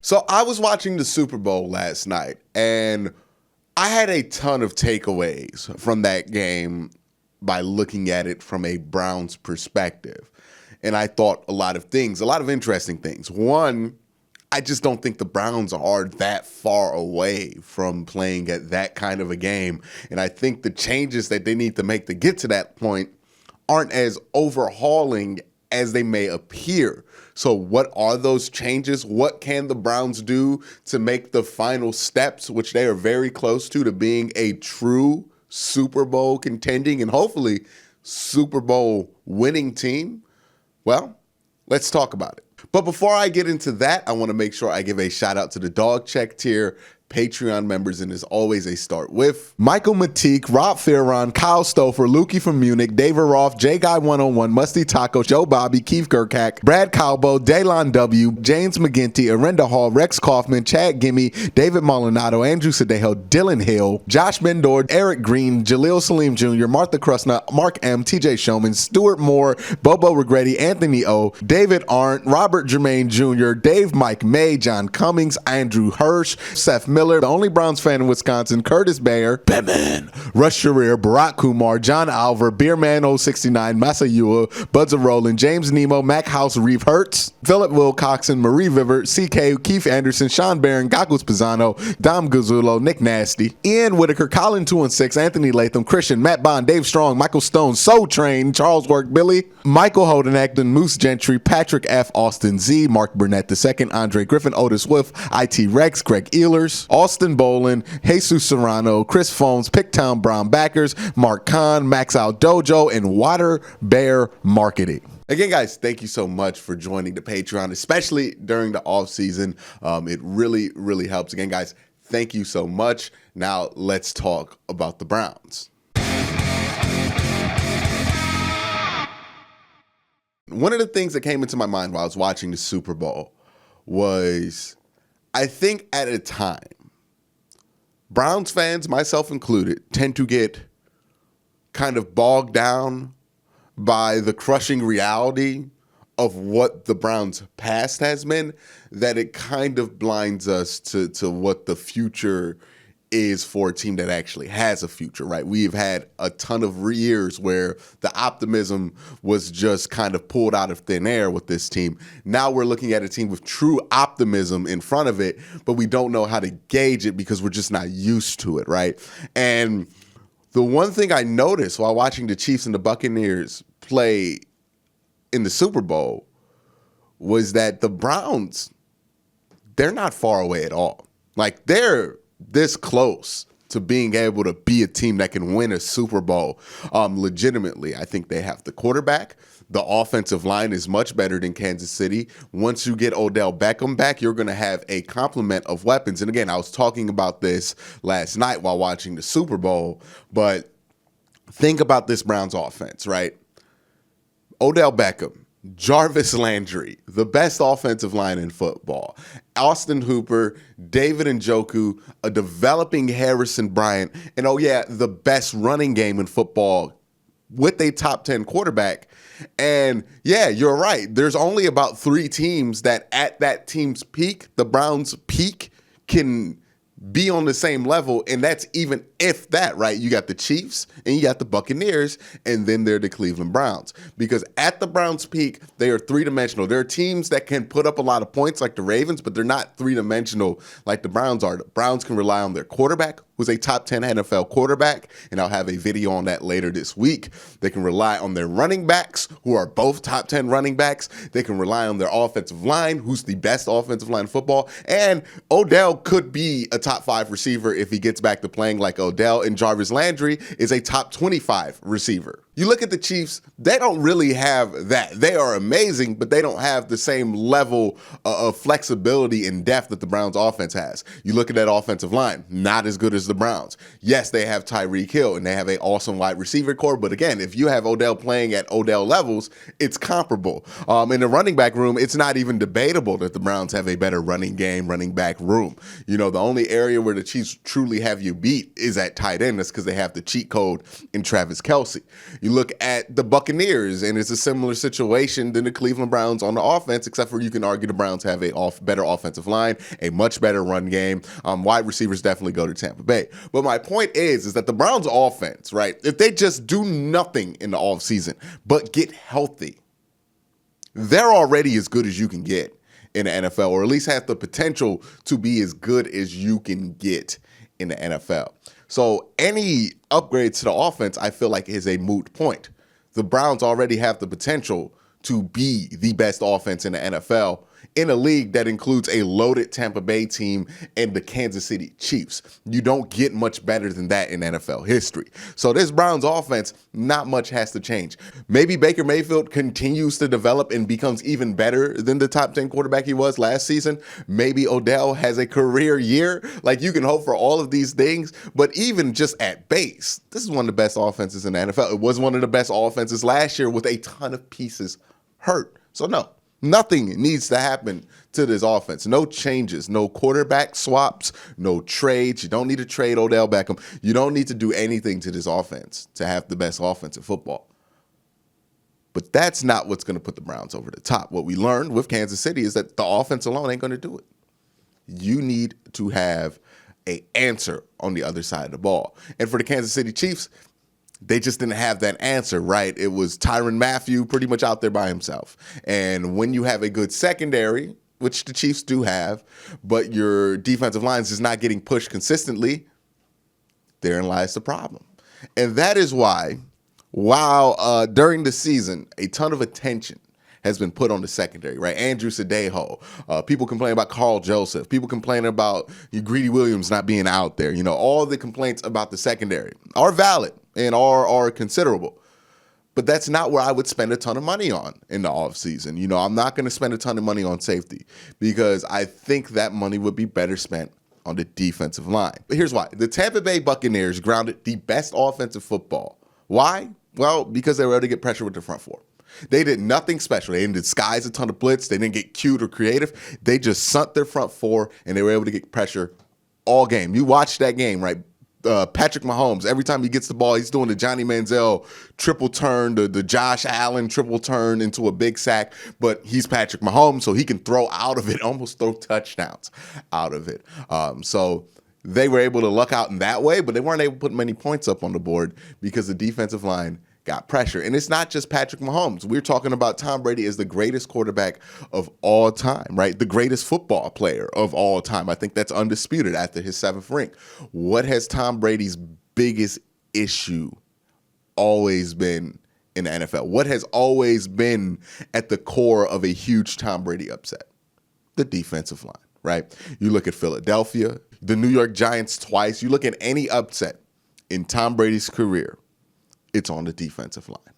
So I was watching the Super Bowl last night, and I had a ton of takeaways from that game by looking at it from a Browns perspective. And I thought a lot of interesting things. One, I just don't think the Browns are that far away from playing at that kind of a game. And I think the changes that they need to make to get to that point aren't as overhauling as they may appear. So what are those changes? What can the Browns do to make the final steps, which they are very close to being a true Super Bowl contending and hopefully Super Bowl winning team? Well, let's talk about it. But before I get into that, I want to make sure I give a shout out to the Dog Check tier Patreon members, and as always, they start with Michael Matique, Rob Farron, Kyle Stouffer, Lukey from Munich, David Roth, J Guy 101, Musty Taco, Joe Bobby, Keith Gerkak, Brad Calbo, Daylon W, James McGinty, Arenda Hall, Rex Kaufman, Chad Gimme, David Molinado, Andrew Sadejo, Dylan Hill, Josh Mendor, Eric Green, Jaleel Salim Jr., Martha Krusna, Mark M, TJ Showman, Stuart Moore, Bobo Regretti, Anthony O, David Arndt, Robert Jermaine Jr., Dave Mike May, John Cummings, Andrew Hirsch, Seth Miller, the only Browns fan in Wisconsin, Curtis Bayer, Batman, Rush Sharir, Barack Kumar, John Alver, Beerman 069, Masayua, Buds of Roland, James Nemo, Mac House, Reeve Hertz, Philip Wilcoxon, Marie Viver, CK, Keith Anderson, Sean Barron, Gagos Pisano, Dom Guzzulo, Nick Nasty, Ian Whitaker, Colin 216, Anthony Latham, Christian, Matt Bond, Dave Strong, Michael Stone, Soul Train, Charles Work, Billy, Michael Holden Acton, Moose Gentry, Patrick F. Austin Z, Mark Burnett II, Andre Griffin, Otis Wolf, IT Rex, Greg Ehlers, Austin Bolin, Jesus Serrano, Chris Fones, Picktown Brown Backers, Mark Kahn, Max Out Dojo, and Water Bear Marketing. Again, guys, thank you so much for joining the Patreon, especially during the off season. It really, really helps. Again, guys, thank you so much. Now let's talk about the Browns. One of the things that came into my mind while I was watching the Super Bowl was, I think at a time, Browns fans, myself included, tend to get kind of bogged down by the crushing reality of what the Browns' past has been, that it kind of blinds us to what the future is for a team that actually has a future, right? We've had a ton of years where the optimism was just kind of pulled out of thin air with this team. Now we're looking at a team with true optimism in front of it, but we don't know how to gauge it because we're just not used to it, right? And the one thing I noticed while watching the Chiefs and the Buccaneers play in the Super Bowl was that the Browns, they're not far away at all. Like, they're this close to being able to be a team that can win a Super Bowl legitimately. I think they have the quarterback. The offensive line is much better than Kansas City. Once you get Odell Beckham back, you're going to have a complement of weapons. And again, I was talking about this last night while watching the Super Bowl, but think about this Browns offense, right? Odell Beckham, Jarvis Landry, the best offensive line in football, Austin Hooper, David Njoku, a developing Harrison Bryant, and oh yeah, the best running game in football with a top 10 quarterback. And yeah, you're right. There's only about 3 teams that at that team's peak, the Browns' peak, can be on the same level, and that's even if that, right? You got the Chiefs and you got the Buccaneers, and then they're the Cleveland Browns. Because at the Browns' peak, they are three-dimensional. There are teams that can put up a lot of points like the Ravens, but they're not three-dimensional like the Browns are. The Browns can rely on their quarterback, who's a top 10 NFL quarterback, and I'll have a video on that later this week. They can rely on their running backs, who are both top 10 running backs. They can rely on their offensive line, who's the best offensive line in football. And Odell could be a top 5 receiver if he gets back to playing like Odell, and Jarvis Landry is a top 25 receiver. You look at the Chiefs, they don't really have that. They are amazing, but they don't have the same level of flexibility and depth that the Browns offense has. You look at that offensive line, not as good as the Browns. Yes, they have Tyreek Hill and they have an awesome wide receiver core, but again, if you have Odell playing at Odell levels, it's comparable. In the running back room, it's not even debatable that the Browns have a better running game, running back room. You know, the only area where the Chiefs truly have you beat is at tight end. That's because they have the cheat code in Travis Kelce. You look at the Buccaneers, and it's a similar situation than the Cleveland Browns on the offense, except for you can argue the Browns have a better offensive line, a much better run game. Wide receivers definitely go to Tampa Bay. But my point is that the Browns offense, right, if they just do nothing in the offseason but get healthy, they're already as good as you can get in the NFL, or at least have the potential to be as good as you can get in the NFL. So any upgrade to the offense, I feel like, is a moot point. The Browns already have the potential to be the best offense in the NFL in a league that includes a loaded Tampa Bay team and the Kansas City Chiefs. You don't get much better than that in NFL history. So this Browns offense, not much has to change. Maybe Baker Mayfield continues to develop and becomes even better than the top 10 quarterback he was last season. Maybe Odell has a career year. Like, you can hope for all of these things, but even just at base, this is one of the best offenses in the NFL. It was one of the best offenses last year with a ton of pieces hurt. So no. Nothing needs to happen to this offense. No changes, no quarterback swaps, no trades. You don't need to trade Odell Beckham. You don't need to do anything to this offense to have the best offense in football. But that's not what's going to put the Browns over the top. What we learned with Kansas City is that the offense alone ain't going to do it. You need to have an answer on the other side of the ball. And for the Kansas City Chiefs, they just didn't have that answer, right? It was Tyrann Mathieu pretty much out there by himself. And when you have a good secondary, which the Chiefs do have, but your defensive line is not getting pushed consistently, therein lies the problem. And that is why, while during the season, a ton of attention has been put on the secondary, right? Andrew Sadejo. People complain about Carl Joseph. People complaining about Greedy Williams not being out there. You know, all the complaints about the secondary are valid and are considerable. But that's not where I would spend a ton of money on in the offseason. You know, I'm not going to spend a ton of money on safety because I think that money would be better spent on the defensive line. But here's why. The Tampa Bay Buccaneers grounded the best offensive football. Why? Well, because they were able to get pressure with the front four. They did nothing special. They didn't disguise a ton of blitz. They didn't get cute or creative. They just sunk their front four, and they were able to get pressure all game. You watched that game, right? Patrick Mahomes, every time he gets the ball, he's doing the Johnny Manziel triple turn, the Josh Allen triple turn into a big sack, but he's Patrick Mahomes, so he can throw out of it, almost throw touchdowns out of it. So they were able to luck out in that way, but they weren't able to put many points up on the board because the defensive line got pressure. And it's not just Patrick Mahomes. We're talking about Tom Brady as the greatest quarterback of all time, right? The greatest football player of all time. I think that's undisputed after his 7th ring. What has Tom Brady's biggest issue always been in the NFL? What has always been at the core of a huge Tom Brady upset? The defensive line, right? You look at Philadelphia, the New York Giants twice. You look at any upset in Tom Brady's career, it's on the defensive line.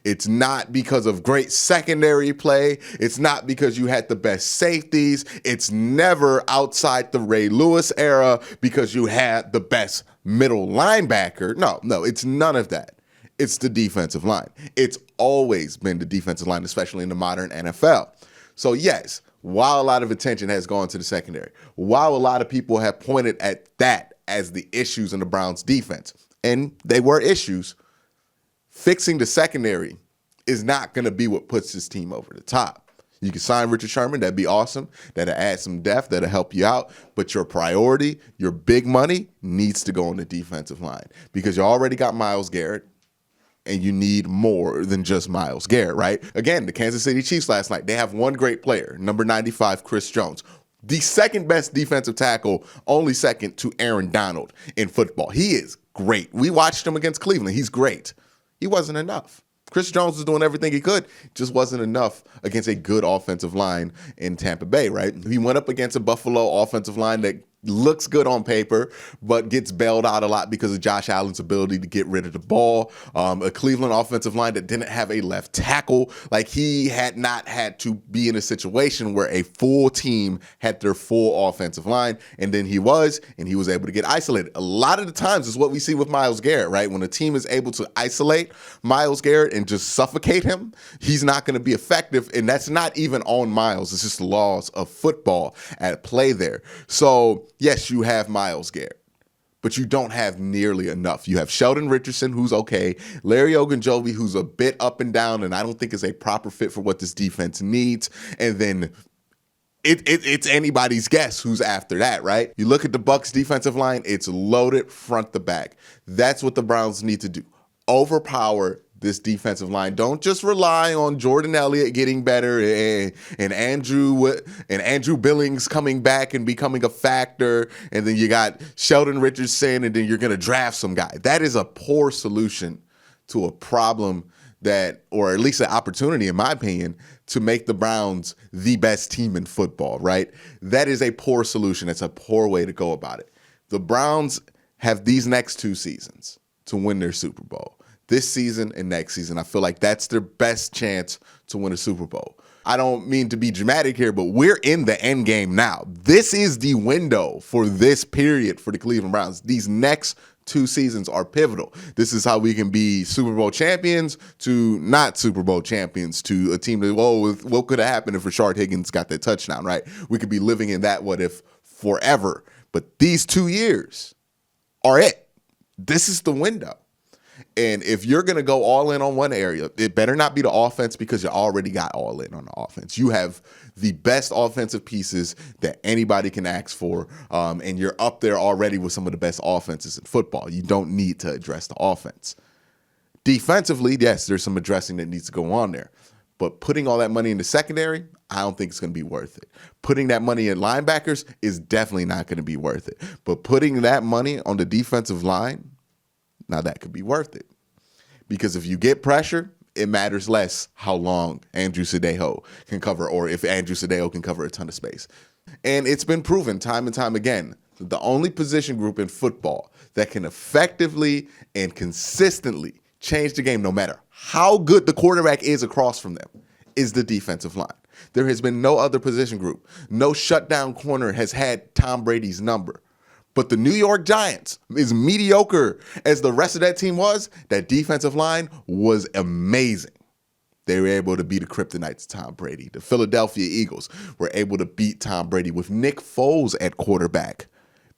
It's not because of great secondary play. It's not because you had the best safeties. It's never outside the Ray Lewis era because you had the best middle linebacker. No, it's none of that. It's the defensive line. It's always been the defensive line, especially in the modern NFL. So yes, while a lot of attention has gone to the secondary, while a lot of people have pointed at that as the issues in the Browns defense, and they were issues, fixing the secondary is not going to be what puts this team over the top. You can sign Richard Sherman. That'd be awesome. That'll add some depth. That'll help you out. But your priority, your big money, needs to go on the defensive line because you already got Myles Garrett, and you need more than just Myles Garrett, right? Again, the Kansas City Chiefs last night, they have one great player, number 95, Chris Jones. The second best defensive tackle, only second to Aaron Donald in football. He is great. We watched him against Cleveland. He's great. He wasn't enough. Chris Jones was doing everything he could, just wasn't enough against a good offensive line in Tampa Bay, right? He went up against a Buffalo offensive line that looks good on paper, but gets bailed out a lot because of Josh Allen's ability to get rid of the ball. A Cleveland offensive line that didn't have a left tackle. Like, he had not had to be in a situation where a full team had their full offensive line, and then he was able to get isolated. A lot of the times is what we see with Myles Garrett, right? When a team is able to isolate Myles Garrett and just suffocate him, he's not going to be effective, and that's not even on Myles. It's just the laws of football at play there. So yes, you have Myles Garrett, but you don't have nearly enough. You have Sheldon Richardson, who's okay, Larry Ogunjobi, who's a bit up and down, and I don't think is a proper fit for what this defense needs. And then it's anybody's guess who's after that, right? You look at the Bucs defensive line, it's loaded front to back. That's what the Browns need to do. Overpower this defensive line. Don't just rely on Jordan Elliott getting better and Andrew Billings coming back and becoming a factor, and then you got Sheldon Richardson, and then you're going to draft some guy. That is a poor solution to a problem that, or at least an opportunity, in my opinion, to make the Browns the best team in football, right? That is a poor solution. It's a poor way to go about it. The Browns have these next 2 seasons to win their Super Bowl. This season and next season, I feel like that's their best chance to win a Super Bowl. I don't mean to be dramatic here, but we're in the end game now. This is the window for this period for the Cleveland Browns. These next 2 seasons are pivotal. This is how we can be Super Bowl champions to not Super Bowl champions, to a team that, whoa, what could have happened if Rashard Higgins got that touchdown, right? We could be living in that what if forever. But these 2 years are it. This is the window. And if you're going to go all in on one area, it better not be the offense, because you already got all in on the offense. You have the best offensive pieces that anybody can ask for, and you're up there already with some of the best offenses in football. You don't need to address the offense. Defensively, yes, there's some addressing that needs to go on there. But putting all that money in the secondary, I don't think it's going to be worth it. Putting that money in linebackers is definitely not going to be worth it. But putting that money on the defensive line, now that could be worth it. Because if you get pressure, it matters less how long Andrew Sadeo can cover, or if Andrew Sadeo can cover a ton of space. And it's been proven time and time again, the only position group in football that can effectively and consistently change the game, no matter how good the quarterback is across from them, is the defensive line. There has been no other position group. No shutdown corner has had Tom Brady's number. But the New York Giants, as mediocre as the rest of that team was, that defensive line was amazing. They were able to beat the kryptonite to Tom Brady. The Philadelphia Eagles were able to beat Tom Brady with Nick Foles at quarterback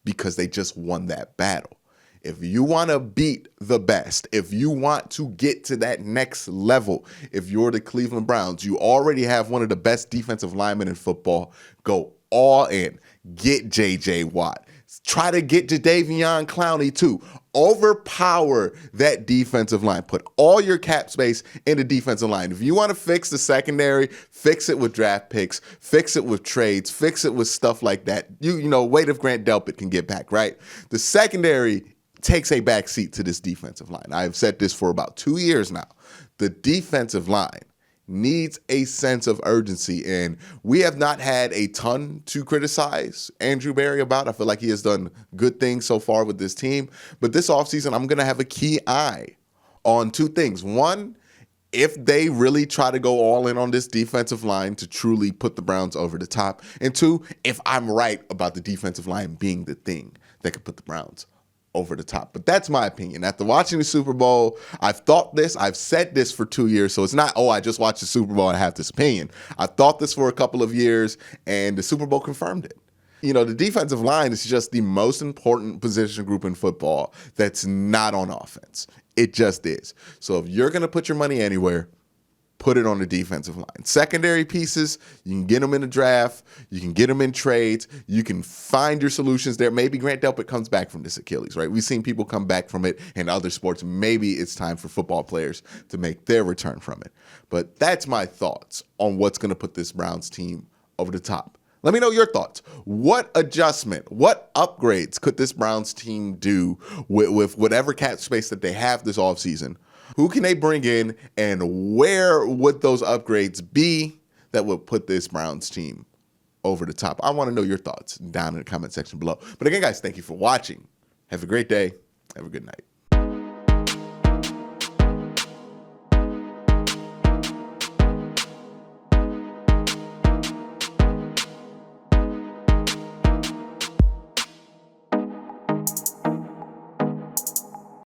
because they just won that battle. If you want to beat the best, if you want to get to that next level, if you're the Cleveland Browns, you already have one of the best defensive linemen in football. Go all in. Get J.J. Watt. Try to get Jadeveon Clowney too. Overpower that defensive line. Put all your cap space in the defensive line. If you want to fix the secondary, fix it with draft picks, fix it with trades, fix it with stuff like that. You know, wait if Grant Delpit can get back, right? The secondary takes a back seat to this defensive line. I've said this for about 2 years now. The defensive line needs a sense of urgency, and we have not had a ton to criticize Andrew Berry about. I feel like he has done good things so far with this team, but this offseason, I'm going to have a key eye on 2 things. One, if they really try to go all in on this defensive line to truly put the Browns over the top, and 2, if I'm right about the defensive line being the thing that could put the Browns over the top. But that's my opinion. After watching the Super Bowl, I've thought this, I've said this for 2 years, so it's not, I just watched the Super Bowl and I have this opinion. I thought this for a couple of years, and the Super Bowl confirmed it. You know, the defensive line is just the most important position group in football that's not on offense. It just is. So if you're going to put your money anywhere, put it on the defensive line. Secondary pieces, you can get them in the draft. You can get them in trades. You can find your solutions there. Maybe Grant Delpit comes back from this Achilles, right? We've seen people come back from it in other sports. Maybe it's time for football players to make their return from it. But that's my thoughts on what's going to put this Browns team over the top. Let me know your thoughts. What adjustment, what upgrades could this Browns team do with whatever cap space that they have this offseason? Who can they bring in, and where would those upgrades be that would put this Browns team over the top? I want to know your thoughts down in the comment section below. But again, guys, thank you for watching. Have a great day. Have a good night.